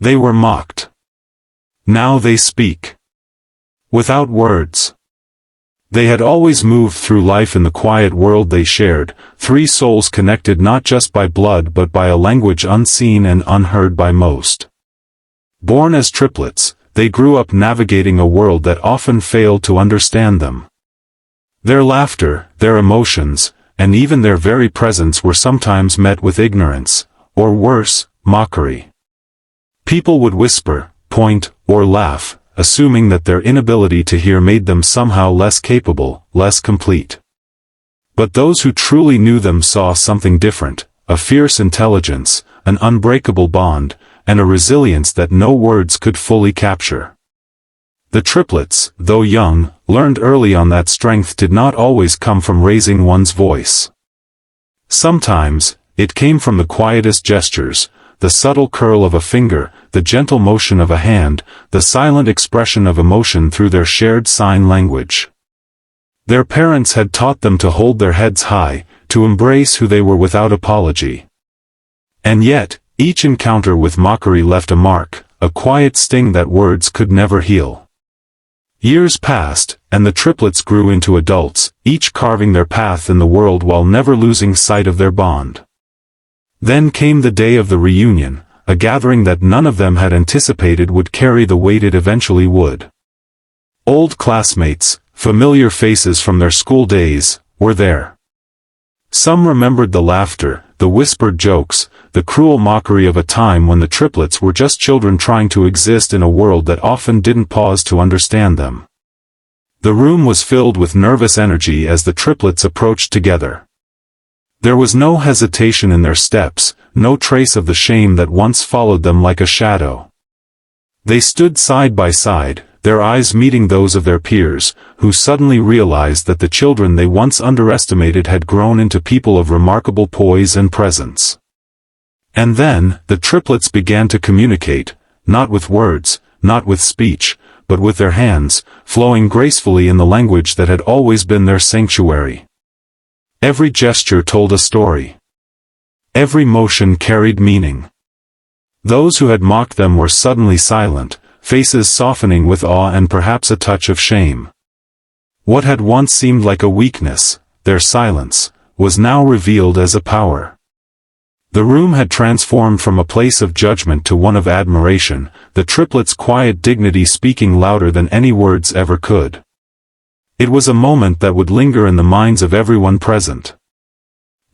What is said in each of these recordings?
They were mocked. Now they speak. Without words. They had always moved through life in the quiet world they shared, three souls connected not just by blood but by a language unseen and unheard by most. Born as triplets, they grew up navigating a world that often failed to understand them. Their laughter, their emotions, and even their very presence were sometimes met with ignorance, or worse, mockery. People would whisper, point, or laugh, assuming that their inability to hear made them somehow less capable, less complete. But those who truly knew them saw something different, a fierce intelligence, an unbreakable bond, and a resilience that no words could fully capture. The triplets, though young, learned early on that strength did not always come from raising one's voice. Sometimes, it came from the quietest gestures, the subtle curl of a finger, the gentle motion of a hand, the silent expression of emotion through their shared sign language. Their parents had taught them to hold their heads high, to embrace who they were without apology. And yet, each encounter with mockery left a mark, a quiet sting that words could never heal. Years passed, and the triplets grew into adults, each carving their path in the world while never losing sight of their bond. Then came the day of the reunion, a gathering that none of them had anticipated would carry the weight it eventually would. Old classmates, familiar faces from their school days, were there. Some remembered the laughter, the whispered jokes, the cruel mockery of a time when the triplets were just children trying to exist in a world that often didn't pause to understand them. The room was filled with nervous energy as the triplets approached together. There was no hesitation in their steps, no trace of the shame that once followed them like a shadow. They stood side by side, their eyes meeting those of their peers, who suddenly realized that the children they once underestimated had grown into people of remarkable poise and presence. And then, the triplets began to communicate, not with words, not with speech, but with their hands, flowing gracefully in the language that had always been their sanctuary. Every gesture told a story. Every motion carried meaning. Those who had mocked them were suddenly silent, faces softening with awe and perhaps a touch of shame. What had once seemed like a weakness, their silence, was now revealed as a power. The room had transformed from a place of judgment to one of admiration, the triplets' quiet dignity speaking louder than any words ever could. It was a moment that would linger in the minds of everyone present.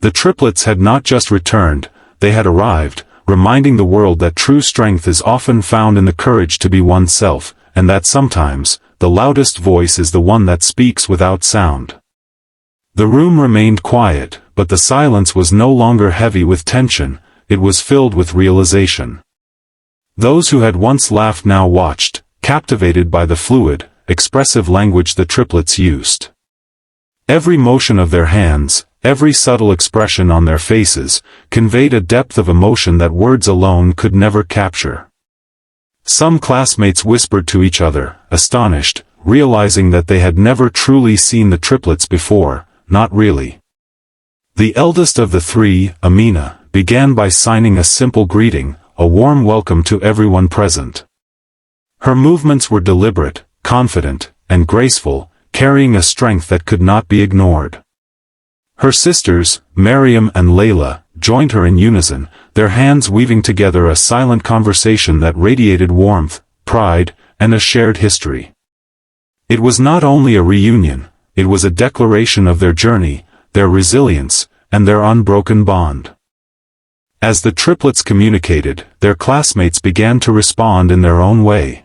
The triplets had not just returned, they had arrived, reminding the world that true strength is often found in the courage to be oneself, and that sometimes, the loudest voice is the one that speaks without sound. The room remained quiet, but the silence was no longer heavy with tension, it was filled with realization. Those who had once laughed now watched, captivated by the fluid, expressive language the triplets used. Every motion of their hands, every subtle expression on their faces, conveyed a depth of emotion that words alone could never capture. Some classmates whispered to each other, astonished, realizing that they had never truly seen the triplets before, not really. The eldest of the three, Amina, began by signing a simple greeting, a warm welcome to everyone present. Her movements were deliberate, confident, and graceful, carrying a strength that could not be ignored. Her sisters, Maryam and Layla, joined her in unison, their hands weaving together a silent conversation that radiated warmth, pride, and a shared history. It was not only a reunion, it was a declaration of their journey, their resilience, and their unbroken bond. As the triplets communicated, their classmates began to respond in their own way.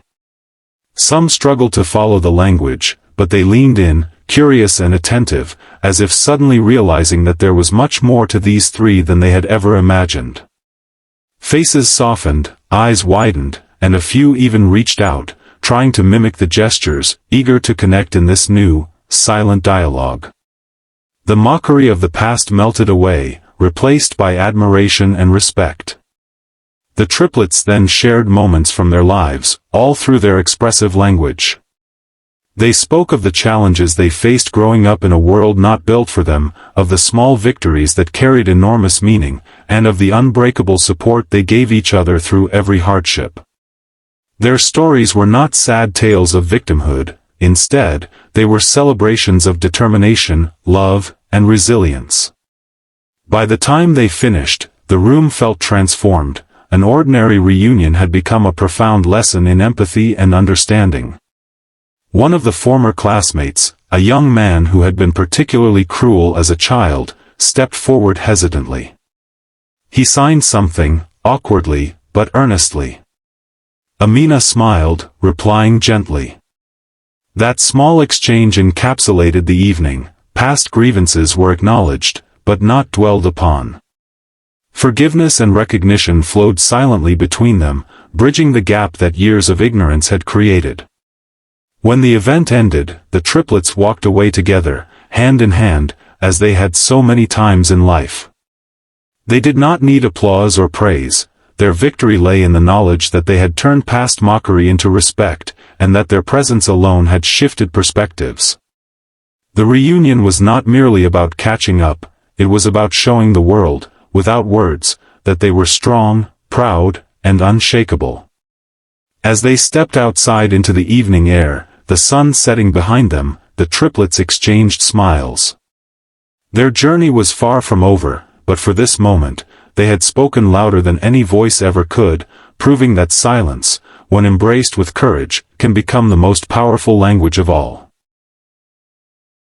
Some struggled to follow the language, but they leaned in, curious and attentive, as if suddenly realizing that there was much more to these three than they had ever imagined. Faces softened, eyes widened, and a few even reached out, trying to mimic the gestures, eager to connect in this new, silent dialogue. The mockery of the past melted away, replaced by admiration and respect. The triplets then shared moments from their lives, all through their expressive language. They spoke of the challenges they faced growing up in a world not built for them, of the small victories that carried enormous meaning, and of the unbreakable support they gave each other through every hardship. Their stories were not sad tales of victimhood. Instead, they were celebrations of determination, love, and resilience. By the time they finished, the room felt transformed. An ordinary reunion had become a profound lesson in empathy and understanding. One of the former classmates, a young man who had been particularly cruel as a child, stepped forward hesitantly. He signed something, awkwardly, but earnestly. Amina smiled, replying gently. That small exchange encapsulated the evening. Past grievances were acknowledged, but not dwelled upon. Forgiveness and recognition flowed silently between them, bridging the gap that years of ignorance had created. When the event ended, the triplets walked away together, hand in hand, as they had so many times in life. They did not need applause or praise. Their victory lay in the knowledge that they had turned past mockery into respect, and that their presence alone had shifted perspectives. The reunion was not merely about catching up, it was about showing the world, without words, that they were strong, proud, and unshakable. As they stepped outside into the evening air, the sun setting behind them, the triplets exchanged smiles. Their journey was far from over, but for this moment, they had spoken louder than any voice ever could, proving that silence, when embraced with courage, can become the most powerful language of all.